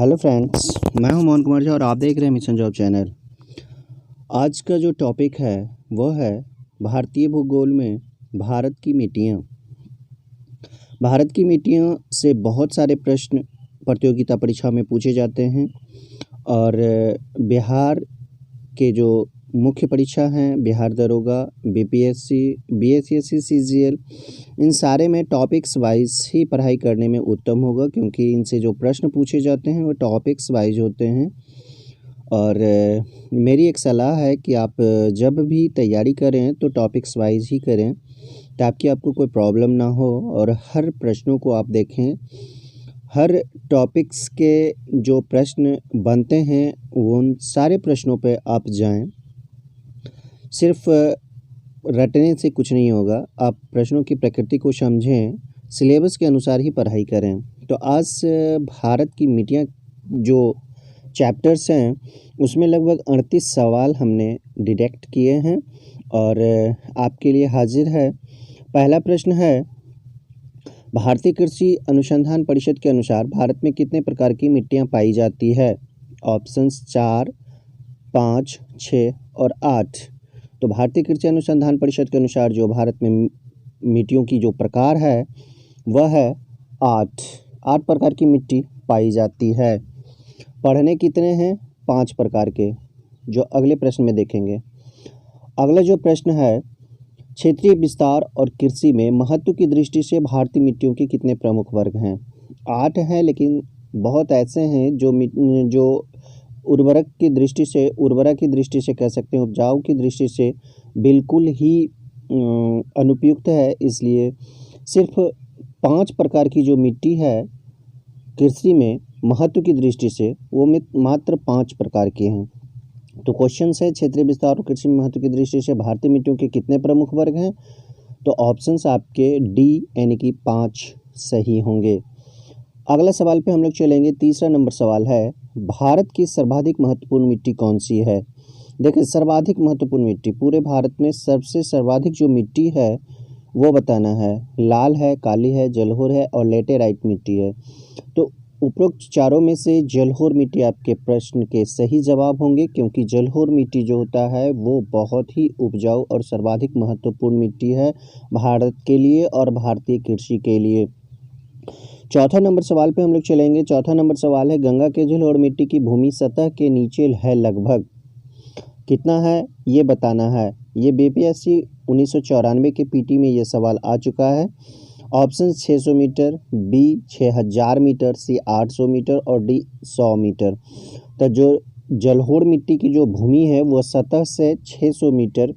Hello friends, मैं हूं मोहन कुमार झा और आप देख रहे हैं मिशन जॉब चैनल। आज का जो टॉपिक है वो है भारतीय भूगोल में भारत की मिट्टियाँ। भारत की मिट्टियों से बहुत सारे प्रश्न प्रतियोगिता परीक्षा में पूछे जाते हैं और बिहार के जो मुख्य परीक्षा हैं, बिहार दरोगा, बीपीएससी, बीएसएससी, सीजीएल, इन सारे में टॉपिक्स वाइज ही पढ़ाई करने में उत्तम होगा, क्योंकि इनसे जो प्रश्न पूछे जाते हैं वो टॉपिक्स वाइज होते हैं। और मेरी एक सलाह है कि आप जब भी तैयारी करें तो टॉपिक्स वाइज ही करें, ताकि आपको कोई प्रॉब्लम ना हो और हर प्रश्नों को आप देखें। हर टॉपिक्स के जो प्रश्न बनते हैं उन सारे प्रश्नों पे आप जाएं। सिर्फ रटने से कुछ नहीं होगा, आप प्रश्नों की प्रकृति को समझें, सिलेबस के अनुसार ही पढ़ाई करें। तो आज भारत की मिट्टियाँ जो चैप्टर्स हैं उसमें लगभग 38 सवाल हमने डिटेक्ट किए हैं और आपके लिए हाजिर है। पहला प्रश्न है, भारतीय कृषि अनुसंधान परिषद के अनुसार भारत में कितने प्रकार की मिट्टियाँ पाई जाती है? ऑप्शंस 4, 5, 6 और 8। तो भारतीय कृषि अनुसंधान परिषद के अनुसार जो भारत में मिट्टियों की जो प्रकार है वह है 8 प्रकार की मिट्टी पाई जाती है। पढ़ने कितने हैं? 5 प्रकार के, जो अगले प्रश्न में देखेंगे। अगला जो प्रश्न है, क्षेत्रीय विस्तार और कृषि में महत्व की दृष्टि से भारतीय मिट्टियों के कितने प्रमुख वर्ग हैं? 8 हैं, लेकिन बहुत ऐसे हैं जो उर्वरक की दृष्टि से कह सकते हैं, उपजाऊ की दृष्टि से बिल्कुल ही अनुपयुक्त है। इसलिए सिर्फ 5 प्रकार की जो मिट्टी है कृषि में महत्व की दृष्टि से, वो मात्र 5 प्रकार की हैं। तो क्वेश्चन है, क्षेत्रीय विस्तार और कृषि में महत्व की दृष्टि से भारतीय मिट्टियों के कितने प्रमुख वर्ग हैं? तो ऑप्शंस आपके डी यानी कि 5 सही होंगे। अगला सवाल पे हम लोग चलेंगे। तीसरा नंबर सवाल है, भारत की सर्वाधिक महत्वपूर्ण मिट्टी कौन सी है? देखिए, सर्वाधिक महत्वपूर्ण मिट्टी पूरे भारत में सबसे सर्वाधिक जो मिट्टी है वो बताना है। लाल है, काली है, जलहोर है और लेटेराइट मिट्टी है। तो उपरोक्त चारों में से जलहोर मिट्टी आपके प्रश्न के सही जवाब होंगे, क्योंकि जलहोर मिट्टी जो होता है वो बहुत ही उपजाऊ और सर्वाधिक महत्वपूर्ण मिट्टी है भारत के लिए और भारतीय कृषि के लिए। चौथा नंबर सवाल पे हम लोग चलेंगे। चौथा नंबर सवाल है, गंगा के जलहोर मिट्टी की भूमि सतह के नीचे है लगभग कितना है, ये बताना है। ये बीपीएससी 1994 के पीटी में ये सवाल आ चुका है। ऑप्शन 600 मीटर, बी 6000 मीटर, सी 800 मीटर और डी 100 मीटर। तो जो जलहोर मिट्टी की जो भूमि है वो सतह से 600 मीटर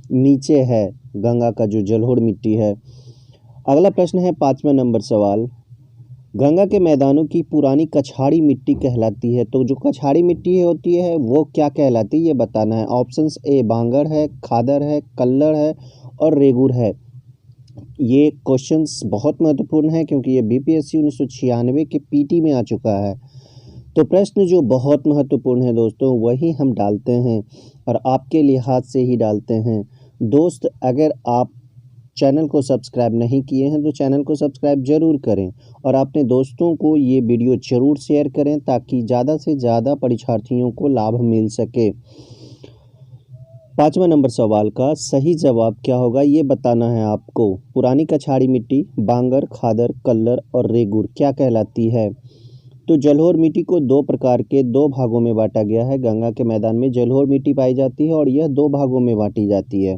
नीचे है, गंगा का जो जलहोर मिट्टी है। अगला प्रश्न है 5वां नंबर सवाल, गंगा के मैदानों की पुरानी कछाड़ी मिट्टी कहलाती है। तो जो कछाड़ी मिट्टी होती है वो क्या कहलाती है, ये बताना है। ऑप्शंस ए बांगर है, खादर है, कल्लड़ है और रेगुर है। ये क्वेश्चंस बहुत महत्वपूर्ण है, क्योंकि ये बीपीएससी 1996 के पीटी में आ चुका है। तो प्रश्न जो बहुत महत्वपूर्ण है दोस्तों, वही हम डालते हैं और आपके लिहाज से ही डालते हैं। दोस्त, अगर आप चैनल को सब्सक्राइब नहीं किए हैं तो चैनल को सब्सक्राइब ज़रूर करें और अपने दोस्तों को ये वीडियो ज़रूर शेयर करें, ताकि ज़्यादा से ज़्यादा परीक्षार्थियों को लाभ मिल सके। 5वां नंबर सवाल का सही जवाब क्या होगा, ये बताना है आपको। पुरानी कछाड़ी मिट्टी बांगर, खादर, कल्लर और रेगुर क्या कहलाती है? तो जलहोर मिट्टी को 2 प्रकार के 2 भागों में बांटा गया है। गंगा के मैदान में जलहोर मिट्टी पाई जाती है और यह 2 भागों में बांटी जाती है।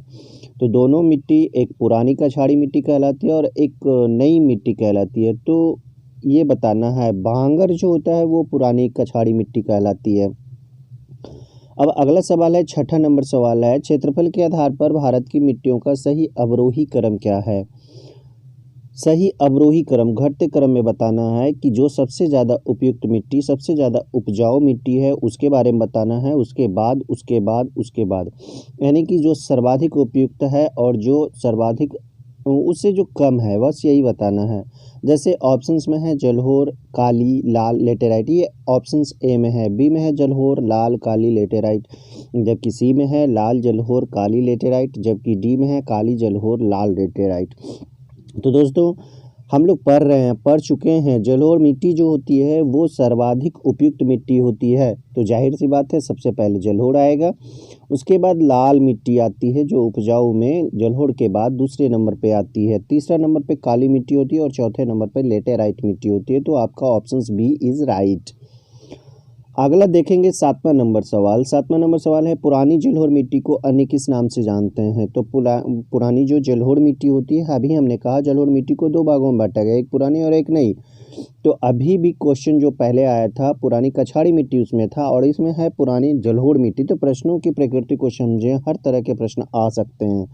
तो दोनों मिट्टी, एक पुरानी कछाड़ी मिट्टी कहलाती है और एक नई मिट्टी कहलाती है। तो ये बताना है, बांगर जो होता है वो पुरानी कछाड़ी मिट्टी कहलाती है। अब अगला सवाल है, 6ठा नंबर सवाल है, क्षेत्रफल के आधार पर भारत की मिट्टियों का सही अवरोही क्रम क्या है? सही अवरोही क्रम, घटते क्रम में बताना है कि जो सबसे ज़्यादा उपयुक्त मिट्टी, सबसे ज़्यादा उपजाऊ मिट्टी है उसके बारे में बताना है, उसके बाद यानी कि जो सर्वाधिक उपयुक्त है और जो सर्वाधिक उससे जो कम है, बस यही बताना है। जैसे ऑप्शंस में है जलहोर, काली, लाल, लेटेराइट, ये ऑप्शंस ए में है। बी में है जलहोर, लाल, काली, लेटेराइट, जबकि सी में है लाल, जलहोर, काली, लेटेराइट, जबकि डी में है काली, जलहोर, लाल, लेटेराइट। तो दोस्तों, हम लोग पढ़ चुके हैं। जलोढ़ मिट्टी जो होती है वो सर्वाधिक उपयुक्त मिट्टी होती है, तो जाहिर सी बात है सबसे पहले जलोढ़ आएगा। उसके बाद लाल मिट्टी आती है जो उपजाऊ में जलोढ़ के बाद दूसरे नंबर पे आती है। तीसरा नंबर पे काली मिट्टी होती है और चौथे नंबर पे लेटेराइट मिट्टी होती है। तो आपका ऑप्शन बी इज राइट। अगला देखेंगे 7वां नंबर सवाल। 7वां नंबर सवाल है, पुरानी जलोढ़ मिट्टी को अन्य किस नाम से जानते हैं? तो पुरानी जो जलोढ़ मिट्टी होती है, अभी हमने कहा जलोढ़ मिट्टी को 2 भागों में बांटा गया, एक पुरानी और एक नई। तो अभी भी क्वेश्चन जो पहले आया था पुरानी कछाड़ी मिट्टी उसमें था, और इसमें है पुरानी जलोढ़ मिट्टी। तो प्रश्नों की प्रकृति को समझें, हर तरह के प्रश्न आ सकते हैं।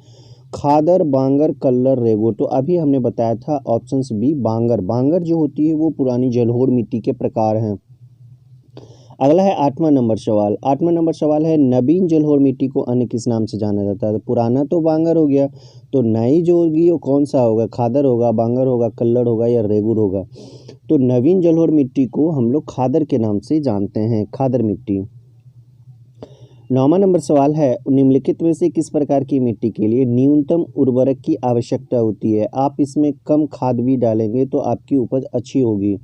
खादर, बांगर, कल्लर, रेगूर। तो अभी हमने बताया था ऑप्शन बी बांगर। बांगर जो होती है वो पुरानी जलोढ़ मिट्टी के प्रकार हैं। अगला है 8वां नंबर सवाल। 8वां नंबर सवाल है, नवीन जलोढ़ मिट्टी को अन्य किस नाम से जाना जाता है? तो पुराना तो बांगर हो गया, तो नई जो होगी वो कौन सा होगा? खादर होगा, बांगर होगा, कल्लड़ होगा या रेगूर होगा? तो नवीन जलोढ़ मिट्टी को हम लोग खादर के नाम से जानते हैं, खादर मिट्टी। 9वां नंबर सवाल है, निम्नलिखित में से किस प्रकार की मिट्टी के लिए न्यूनतम उर्वरक की आवश्यकता होती है? आप इसमें कम खाद भी डालेंगे तो आपकी उपज अच्छी होगी।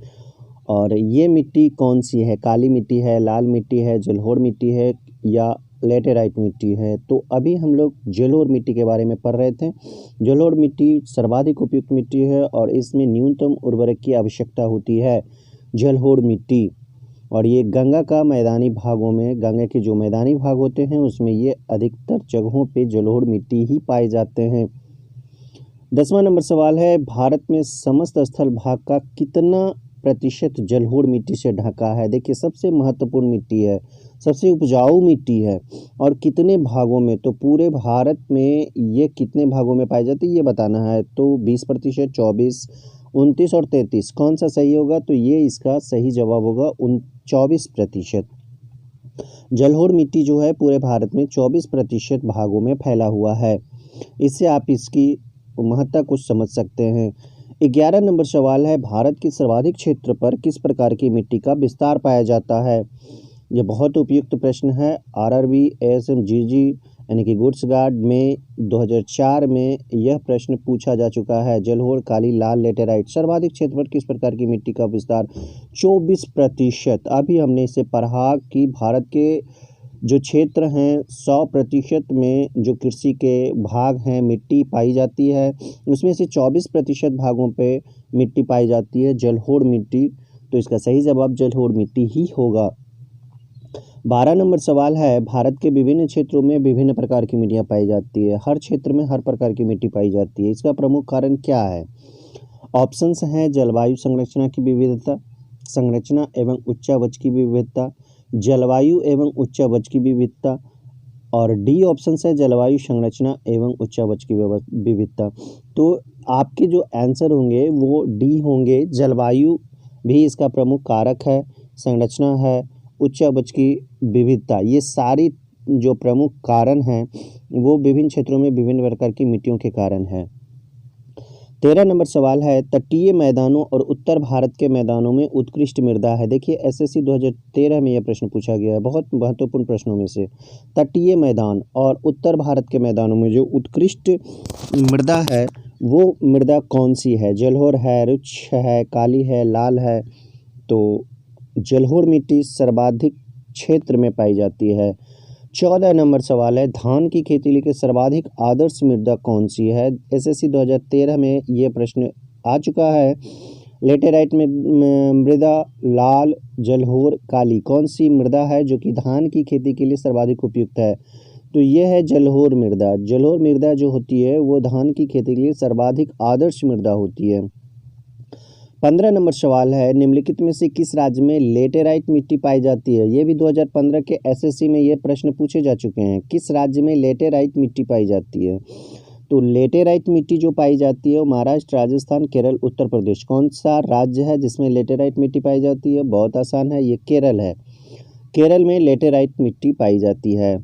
और ये मिट्टी कौन सी है? काली मिट्टी है, लाल मिट्टी है, जलोढ़ मिट्टी है या लेटेराइट मिट्टी है? तो अभी हम लोग जलोढ़ मिट्टी के बारे में पढ़ रहे थे। जलोढ़ मिट्टी सर्वाधिक उपयुक्त मिट्टी है और इसमें न्यूनतम उर्वरक की आवश्यकता होती है, जलोढ़ मिट्टी। और ये गंगा का मैदानी भागों में, गंगा के जो मैदानी भाग होते हैं उसमें ये अधिकतर जगहों पे जलोढ़ मिट्टी ही पाए जाते हैं। 10वां नंबर सवाल है, भारत में समस्त स्थल भाग का कितना प्रतिशत जलोढ़ मिट्टी से ढका है? देखिए सबसे महत्वपूर्ण मिट्टी है, सबसे उपजाऊ मिट्टी है, और कितने भागों में? तो पूरे भारत में ये कितने भागों में पाई जाती है ये बताना है। तो 20%, 24, 29 और 33 कौन सा सही होगा? तो ये इसका सही जवाब होगा 24%। जलोढ़ मिट्टी जो है पूरे भारत में 24% भागों में फैला हुआ है। इससे आप इसकी महत्ता कुछ समझ सकते हैं। 11 नंबर सवाल है, भारत के सर्वाधिक क्षेत्र पर किस प्रकार की मिट्टी का विस्तार पाया जाता है? ये बहुत उपयुक्त प्रश्न है। RRB ASM-GG यानी कि गुड्स गार्ड में 2004 में यह प्रश्न पूछा जा चुका है। जलोढ़, काली, लाल, लेटेराइट सर्वाधिक क्षेत्र पर किस प्रकार की मिट्टी का विस्तार? 24%। अभी हमने इसे पढ़ा कि भारत के जो क्षेत्र हैं 100% में जो कृषि के भाग हैं मिट्टी पाई जाती है, उसमें से 24% भागों पे मिट्टी पाई जाती है जलोढ़ मिट्टी। तो इसका सही जवाब जलोढ़ मिट्टी ही होगा। 12 नंबर सवाल है, भारत के विभिन्न क्षेत्रों में विभिन्न प्रकार की मिट्टियाँ पाई जाती है। हर क्षेत्र में हर प्रकार की मिट्टी पाई जाती है, इसका प्रमुख कारण क्या है? ऑप्शंस हैं, जलवायु संरचना की विविधता, संरचना एवं उच्चावच की विविधता, जलवायु एवं उच्चावच की विविधता, और डी ऑप्शन है जलवायु संरचना एवं उच्चावच की विविधता। तो आपके जो आंसर होंगे वो डी होंगे, जलवायु भी इसका प्रमुख कारक है, संरचना है, उच्चावच की विविधता। ये सारी जो प्रमुख कारण हैं वो विभिन्न क्षेत्रों में विभिन्न प्रकार की मिट्टियों के कारण है। 13 नंबर सवाल है, तटीय मैदानों और उत्तर भारत के मैदानों में उत्कृष्ट मृदा है। देखिए SSC 2013 में यह प्रश्न पूछा गया है, बहुत महत्वपूर्ण प्रश्नों में से। तटीय मैदान और उत्तर भारत के मैदानों में जो उत्कृष्ट मृदा है वो मृदा कौन सी है? जलोढ़ है, रुक्ष है, काली है, लाल है? तो जलोढ़ मिट्टी सर्वाधिक क्षेत्र में पाई जाती है। 14 नंबर सवाल है, धान की खेती के लिए सर्वाधिक आदर्श मृदा कौन सी है? SSC 2013 में ये प्रश्न आ चुका है। लेटेराइट में मृदा, लाल, जलोढ़, काली कौन सी मृदा है जो कि धान की खेती के लिए सर्वाधिक उपयुक्त है? तो ये है जलोढ़ मृदा। जलोढ़ मृदा जो होती है वो धान की खेती के लिए सर्वाधिक आदर्श मृदा होती है। 15 नंबर सवाल है, निम्नलिखित में से किस राज्य में लेटेराइट मिट्टी पाई जाती है? ये भी 2015 के SSC में ये प्रश्न पूछे जा चुके हैं। किस राज्य में लेटेराइट मिट्टी पाई जाती है? तो लेटेराइट मिट्टी जो पाई जाती है वो महाराष्ट्र, राजस्थान, केरल, उत्तर प्रदेश। कौन सा राज्य है जिसमें लेटेराइट मिट्टी पाई जाती है? बहुत आसान है, ये केरल है। केरल में लेटेराइट मिट्टी पाई जाती है।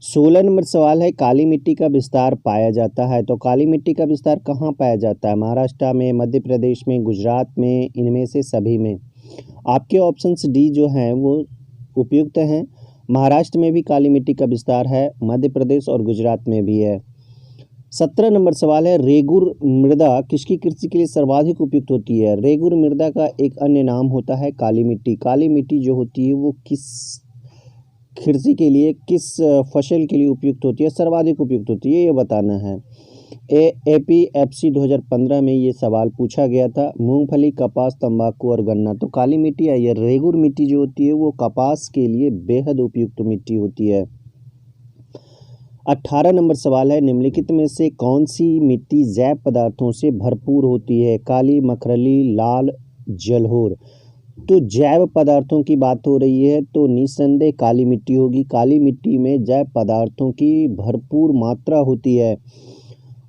16 नंबर सवाल है, काली मिट्टी का विस्तार पाया जाता है। तो काली मिट्टी का विस्तार कहाँ पाया जाता है? महाराष्ट्र में, मध्य प्रदेश में, गुजरात में, इनमें से सभी में? आपके ऑप्शंस डी जो हैं वो उपयुक्त हैं। महाराष्ट्र में भी काली मिट्टी का विस्तार है, मध्य प्रदेश और गुजरात में भी है। 17 नंबर सवाल है, रेगुर मृदा किसकी कृषि के लिए सर्वाधिक उपयुक्त होती है? रेगुर मृदा का एक अन्य नाम होता है काली मिट्टी। काली मिट्टी जो होती है वो किस कृषि के लिए, किस फसल के लिए उपयुक्त होती है, सर्वाधिक उपयुक्त होती है, ये बताना है। APFC 2015 में ये सवाल पूछा गया था। मूंगफली, कपास, तंबाकू और गन्ना। तो काली मिट्टी या ये रेगुर मिट्टी जो होती है वो कपास के लिए बेहद उपयुक्त मिट्टी होती है। 18 नंबर सवाल है, निम्नलिखित में से कौन सी मिट्टी जैव पदार्थों से भरपूर होती है? काली, मखरली, लाल, जलोढ़। तो जैव पदार्थों की बात हो रही है तो निस्संदेह काली मिट्टी होगी। काली मिट्टी में जैव पदार्थों की भरपूर मात्रा होती है।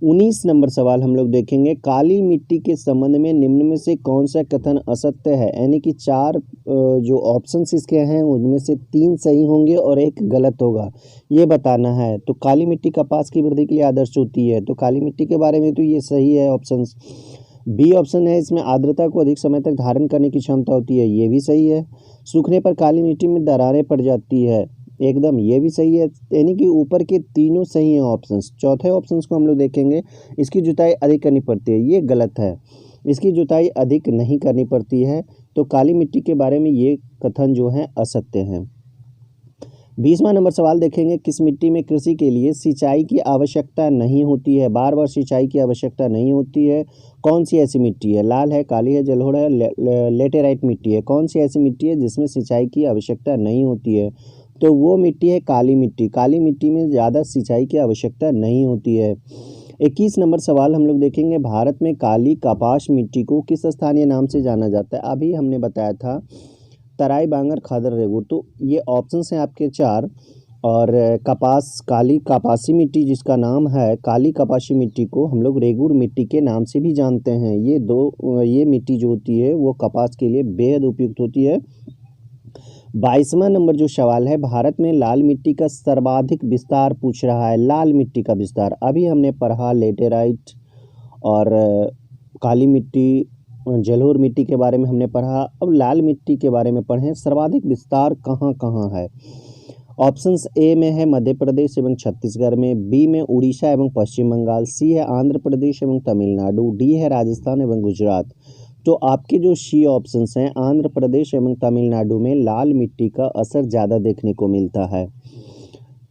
19 नंबर सवाल हम लोग देखेंगे, काली मिट्टी के संबंध में निम्न में से कौन सा कथन असत्य है? यानी कि 4 जो ऑप्शंस इसके हैं उनमें से 3 सही होंगे और 1 गलत होगा, ये बताना है। तो काली मिट्टी कपास की वृद्धि के लिए आदर्श होती है, तो काली मिट्टी के बारे में तो ये सही है ऑप्शंस। बी ऑप्शन है, इसमें आर्द्रता को अधिक समय तक धारण करने की क्षमता होती है, ये भी सही है। सूखने पर काली मिट्टी में दरारें पड़ जाती है, एकदम ये भी सही है। यानी कि ऊपर के तीनों सही हैं ऑप्शंस। चौथे ऑप्शंस को हम लोग देखेंगे, इसकी जुताई अधिक करनी पड़ती है, ये गलत है। इसकी जुताई अधिक नहीं करनी पड़ती है, तो काली मिट्टी के बारे में ये कथन जो है असत्य हैं। 20वां नंबर सवाल देखेंगे, किस मिट्टी में कृषि के लिए सिंचाई की आवश्यकता नहीं होती है? बार बार सिंचाई की आवश्यकता नहीं होती है। कौन सी ऐसी मिट्टी है? लाल है, काली है, जलोढ़ है, लेटेराइट मिट्टी है। कौन सी ऐसी मिट्टी है जिसमें सिंचाई की आवश्यकता नहीं होती है? तो वो मिट्टी है काली मिट्टी। काली मिट्टी में ज़्यादा सिंचाई की आवश्यकता नहीं होती है। 21 नंबर सवाल हम लोग देखेंगे, भारत में काली कपास मिट्टी को किस स्थानीय नाम से जाना जाता है? अभी हमने बताया था तराई, बांगर, खादर, रेगुर। तो ये ऑप्शंस हैं आपके 4। और कपास, काली कपासी मिट्टी जिसका नाम है काली कपासी मिट्टी को हम लोग रेगुर मिट्टी के नाम से भी जानते हैं। ये मिट्टी जो होती है वो कपास के लिए बेहद उपयुक्त होती है। 22वां नंबर जो सवाल है, भारत में लाल मिट्टी का सर्वाधिक विस्तार पूछ रहा है। लाल मिट्टी का विस्तार अभी हमने पढ़ा, लेटेराइट और काली मिट्टी, जलोढ़ मिट्टी के बारे में हमने पढ़ा। अब लाल मिट्टी के बारे में पढ़ें, सर्वाधिक विस्तार कहाँ कहाँ है? ऑप्शंस ए में है मध्य प्रदेश एवं छत्तीसगढ़ में, बी में उड़ीसा एवं पश्चिम बंगाल, सी है आंध्र प्रदेश एवं तमिलनाडु, डी है राजस्थान एवं गुजरात। तो आपके जो सी ऑप्शंस हैं, आंध्र प्रदेश एवं तमिलनाडु में लाल मिट्टी का असर ज़्यादा देखने को मिलता है।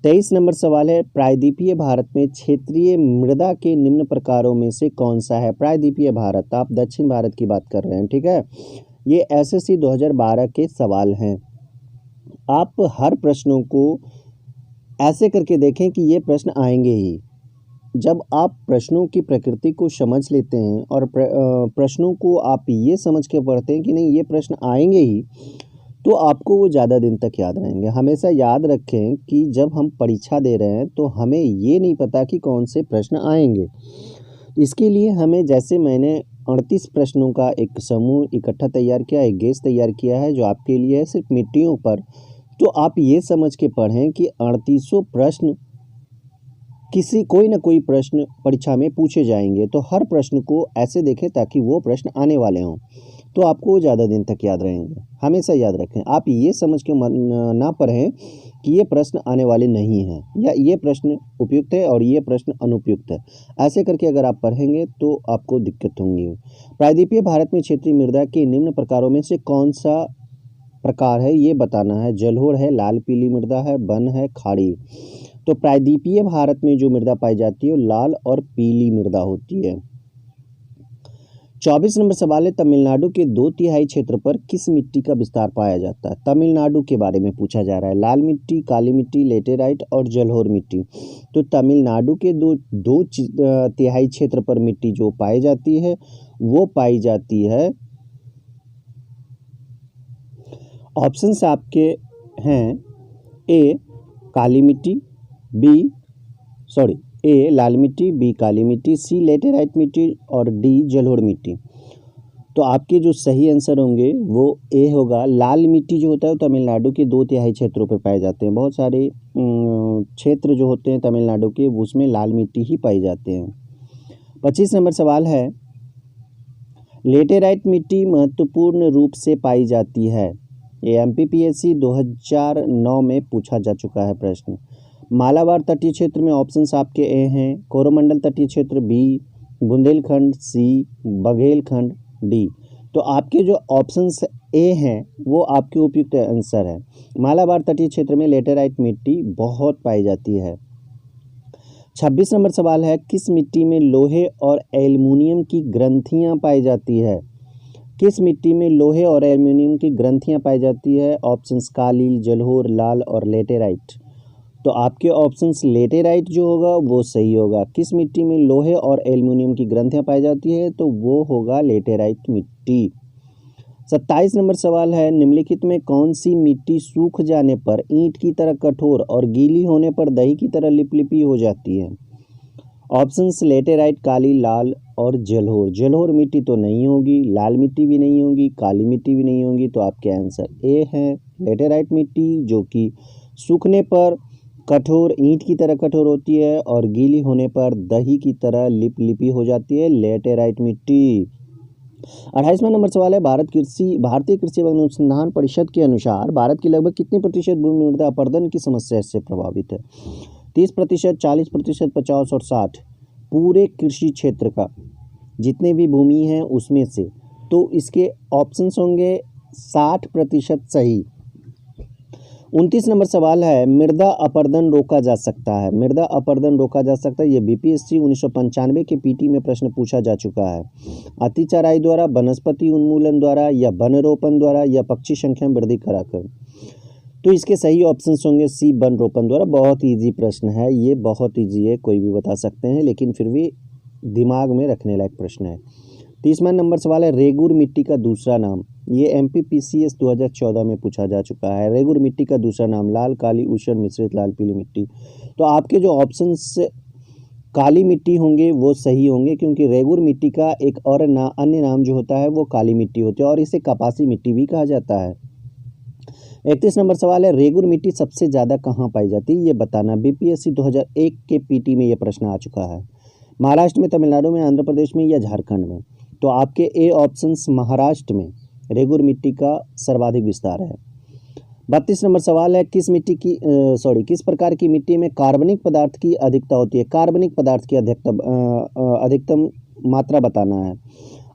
23 नंबर सवाल है, प्रायद्वीपीय भारत में क्षेत्रीय मृदा के निम्न प्रकारों में से कौन सा है? प्रायद्वीपीय भारत, आप दक्षिण भारत की बात कर रहे हैं, ठीक है। ये SSC 2012 के सवाल हैं। आप हर प्रश्नों को ऐसे करके देखें कि ये प्रश्न आएंगे ही। जब आप प्रश्नों की प्रकृति को समझ लेते हैं और प्रश्नों को आप ये समझ के पढ़ते हैं कि नहीं ये प्रश्न आएंगे ही, तो आपको वो ज़्यादा दिन तक याद रहेंगे। हमेशा याद रखें कि जब हम परीक्षा दे रहे हैं तो हमें ये नहीं पता कि कौन से प्रश्न आएंगे। इसके लिए हमें, जैसे मैंने 38 प्रश्नों का एक समूह इकट्ठा तैयार किया, एक गेस तैयार किया है जो आपके लिए है सिर्फ मिट्टियों पर। तो आप ये समझ के पढ़ें कि 3800 प्रश्न कोई ना कोई प्रश्न परीक्षा में पूछे जाएंगे, तो हर प्रश्न को ऐसे देखें ताकि वो प्रश्न आने वाले हों, तो आपको ज़्यादा दिन तक याद रहेंगे। हमेशा याद रखें, आप ये समझ के ना पढ़ें कि ये प्रश्न आने वाले नहीं हैं या ये प्रश्न उपयुक्त है और ये प्रश्न अनुपयुक्त है। ऐसे करके अगर आप पढ़ेंगे तो आपको दिक्कत होंगी। प्रायद्वीपीय भारत में क्षेत्रीय मृदा के निम्न प्रकारों में से कौन सा प्रकार है, ये बताना है। जलोढ़ है, लाल पीली मृदा है, वन है, खाड़ी। तो प्रायद्वीपीय भारत में जो मृदा पाई जाती है वो लाल और पीली मृदा होती है। 24 नंबर सवाल है, तमिलनाडु के 2/3 क्षेत्र पर किस मिट्टी का विस्तार पाया जाता है? तमिलनाडु के बारे में पूछा जा रहा है। लाल मिट्टी, काली मिट्टी, लेटेराइट और जलोढ़ मिट्टी। तो तमिलनाडु के 2/3 क्षेत्र पर मिट्टी जो पाई जाती है वो पाई जाती है, ऑप्शंस आपके हैं ए काली मिट्टी, ए लाल मिट्टी, बी काली मिट्टी, सी लेटेराइट मिट्टी और डी जलोढ़ मिट्टी। तो आपके जो सही आंसर होंगे वो ए होगा। लाल मिट्टी जो होता है वो तमिलनाडु के 2/3 क्षेत्रों पर पाए जाते हैं। बहुत सारे क्षेत्र जो होते हैं तमिलनाडु के उसमें लाल मिट्टी ही पाई जाते हैं। 25 नंबर सवाल है, लेटेराइट मिट्टी महत्वपूर्ण रूप से पाई जाती है। ये MPPSC 2009 में पूछा जा चुका है प्रश्न। मालाबार तटीय क्षेत्र में ऑप्शंस आपके ए हैं, कोरोमंडल तटीय क्षेत्र बी, बुंदेलखंड सी, बघेलखंड डी। तो आपके जो ऑप्शंस ए हैं वो आपके उपयुक्त आंसर है। मालाबार तटीय क्षेत्र में लेटेराइट मिट्टी बहुत पाई जाती है। 26 नंबर सवाल है, किस मिट्टी में लोहे और एल्युमिनियम की ग्रंथियां पाई जाती है? किस मिट्टी में लोहे और एल्युमिनियम की ग्रंथियां पाई जाती है? ऑप्शंस काली, जलोढ़, लाल और लेटेराइट। तो आपके ऑप्शंस लेटेराइट जो होगा वो सही होगा। किस मिट्टी में लोहे और एल्युमिनियम की ग्रंथियां पाई जाती है? तो वो होगा लेटेराइट मिट्टी। 27 नंबर सवाल है, निम्नलिखित में कौन सी मिट्टी सूख जाने पर ईंट की तरह कठोर और गीली होने पर दही की तरह लिपलिपी हो जाती है? ऑप्शंस लेटेराइट, काली, लाल और जलोढ़। जलोढ़ मिट्टी तो नहीं होगी, लाल मिट्टी भी नहीं होगी, काली मिट्टी भी नहीं होगी। तो आपके आंसर ए है लेटेराइट मिट्टी, जो कि सूखने पर कठोर, ईंट की तरह कठोर होती है और गीली होने पर दही की तरह लिपलिपी हो जाती है, लेटेराइट मिट्टी। 28वां नंबर सवाल है, भारतीय कृषि एवं अनुसंधान परिषद के अनुसार भारत की लगभग कितने प्रतिशत भूमि मृदा अपरदन की समस्या से प्रभावित है? 30%, 40%, 50 और 60। पूरे कृषि क्षेत्र का जितने भी भूमि हैं उसमें से। तो इसके ऑप्शंस होंगे 60% सही। 29 नंबर सवाल है, मृदा अपरदन रोका जा सकता है? मृदा अपरदन रोका जा सकता है, ये बीपीएससी 1995 के पीटी में प्रश्न पूछा जा चुका है। अति चराई द्वारा, वनस्पति उन्मूलन द्वारा या वन रोपण द्वारा या पक्षी संख्या में वृद्धि कराकर। तो इसके सही ऑप्शंस होंगे सी, वन रोपण द्वारा। बहुत ईजी प्रश्न है ये, बहुत ईजी है, कोई भी बता सकते हैं, लेकिन फिर भी दिमाग में रखने लायक प्रश्न है। 30वां नंबर सवाल है, रेगुर मिट्टी का दूसरा नाम? ये एमपीपीसीएस 2014 में पूछा जा चुका है। रेगुर मिट्टी का दूसरा नाम? लाल, काली, ऊसर मिश्रित लाल पीली मिट्टी। तो आपके जो ऑप्शंस काली मिट्टी होंगे वो सही होंगे, क्योंकि रेगुर मिट्टी का एक और अन्य नाम जो होता है वो काली मिट्टी होती है और इसे कपासी मिट्टी भी कहा जाता है। 31 नंबर सवाल है, रेगुर मिट्टी सबसे ज़्यादा कहाँ पाई जाती है? ये बताना। बीपीएससी 2001 के पीटी में ये प्रश्न आ चुका है। महाराष्ट्र में, तमिलनाडु में, आंध्र प्रदेश में या झारखंड में? तो आपके ए ऑप्शंस महाराष्ट्र में रेगुर मिट्टी का सर्वाधिक विस्तार है। 32 नंबर सवाल है, किस प्रकार की मिट्टी में कार्बनिक पदार्थ की अधिकता होती है? कार्बनिक पदार्थ की अधिकतम मात्रा बताना है।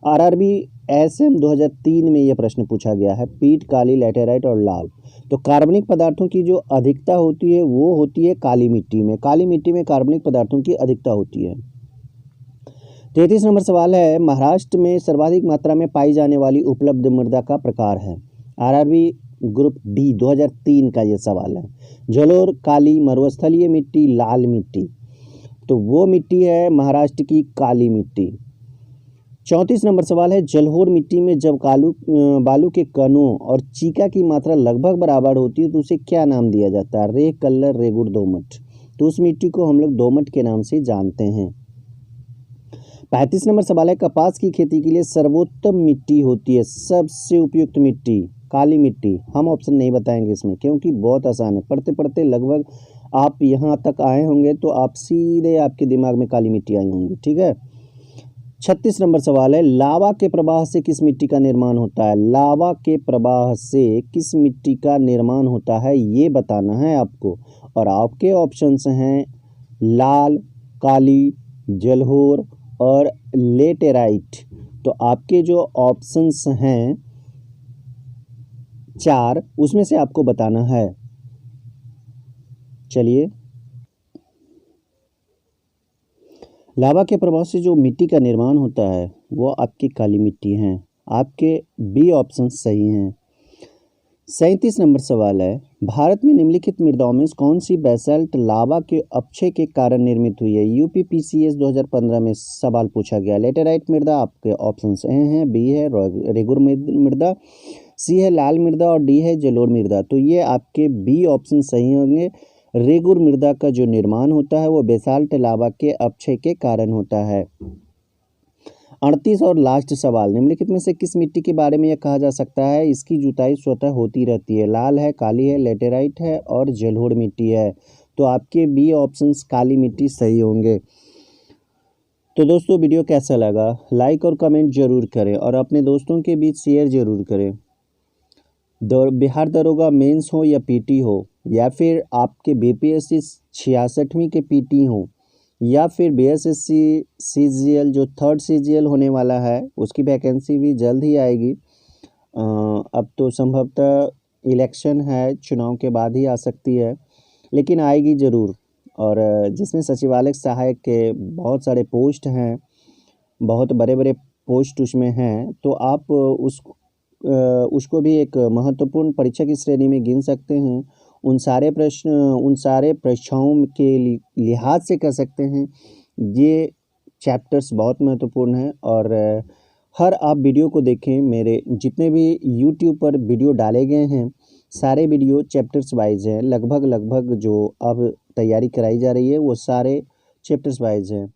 आरआरबी एसएम 2003 में यह प्रश्न पूछा गया है। पीट, काली, लेटेराइट और लाल। तो कार्बनिक पदार्थों की जो अधिकता होती है वो होती है काली मिट्टी में। काली मिट्टी में कार्बनिक पदार्थों की अधिकता होती है। 33 नंबर सवाल है, महाराष्ट्र में सर्वाधिक मात्रा में पाई जाने वाली उपलब्ध मृदा का प्रकार है? आरआरबी ग्रुप डी 2003 का ये सवाल है। जलोढ़, काली, मरुस्थलीय मिट्टी, लाल मिट्टी। तो वो मिट्टी है महाराष्ट्र की काली मिट्टी। 34 नंबर सवाल है, जलोढ़ मिट्टी में जब बालू के कणों और चीका की मात्रा लगभग बराबर होती है तो उसे क्या नाम दिया जाता है? रेग, कल्लर, रेगुर, दोमट। तो उस मिट्टी को हम लोग दोमट के नाम से जानते हैं। 35 नंबर सवाल है, कपास की खेती के लिए सर्वोत्तम मिट्टी होती है, सबसे उपयुक्त मिट्टी? काली मिट्टी। हम ऑप्शन नहीं बताएंगे इसमें, क्योंकि बहुत आसान है। पढ़ते पढ़ते लगभग आप यहाँ तक आए होंगे तो आप सीधे आपके दिमाग में काली मिट्टी आई होंगी, ठीक है। 36 नंबर सवाल है, लावा के प्रवाह से किस मिट्टी का निर्माण होता है? लावा के प्रवाह से किस मिट्टी का निर्माण होता है ये बताना है आपको। और आपके ऑप्शंस हैं लाल, काली, जलोढ़ और लेटेराइट। तो आपके जो ऑप्शंस हैं 4, उसमें से आपको बताना है। चलिए, लावा के प्रभाव से जो मिट्टी का निर्माण होता है वो आपकी काली मिट्टी है। आपके बी ऑप्शन सही हैं। 37 नंबर सवाल है, भारत में निम्नलिखित मृदाओं में कौन सी बेसाल्ट लावा के अपक्षय के कारण निर्मित हुई है? यूपीपीसीएस 2015 में सवाल पूछा गया। लेटेराइट मृदा आपके ऑप्शन ए हैं। बी है रेगुर मृदा, सी है लाल मृदा और डी है जलोढ़ मृदा। तो ये आपके बी ऑप्शन सही होंगे। रेगुर मृदा का जो निर्माण होता है वो बेसाल्ट लावा के अपक्षय के कारण होता है। 38 और लास्ट सवाल, निम्नलिखित में से किस मिट्टी के बारे में यह कहा जा सकता है इसकी जुताई स्वतः होती रहती है? लाल है, काली है, लेटेराइट है और जलोढ़ मिट्टी है। तो आपके बी ऑप्शंस काली मिट्टी सही होंगे। तो दोस्तों, वीडियो कैसा लगा? लाइक और कमेंट जरूर करें और अपने दोस्तों के बीच शेयर जरूर करें। बिहार दरोगा मेंस हो या पीटी हो या फिर आपके बीपीएससी 66वीं के पीटी हों, या फिर बीएसएससी सीजीएल जो 3rd सीजीएल होने वाला है उसकी वैकेंसी भी जल्द ही आएगी। अब तो संभवतः इलेक्शन है, चुनाव के बाद ही आ सकती है, लेकिन आएगी ज़रूर। और जिसमें सचिवालय सहायक के बहुत सारे पोस्ट हैं, बहुत बड़े बड़े पोस्ट उसमें हैं, तो आप उसको भी एक महत्वपूर्ण परीक्षा की श्रेणी में गिन सकते हैं। उन सारे परीक्षाओं के लिहाज से कह सकते हैं ये चैप्टर्स बहुत महत्वपूर्ण हैं। और हर आप वीडियो को देखें, मेरे जितने भी यूट्यूब पर वीडियो डाले गए हैं सारे वीडियो चैप्टर्स वाइज हैं। लगभग जो अब तैयारी कराई जा रही है वो सारे चैप्टर्स वाइज हैं।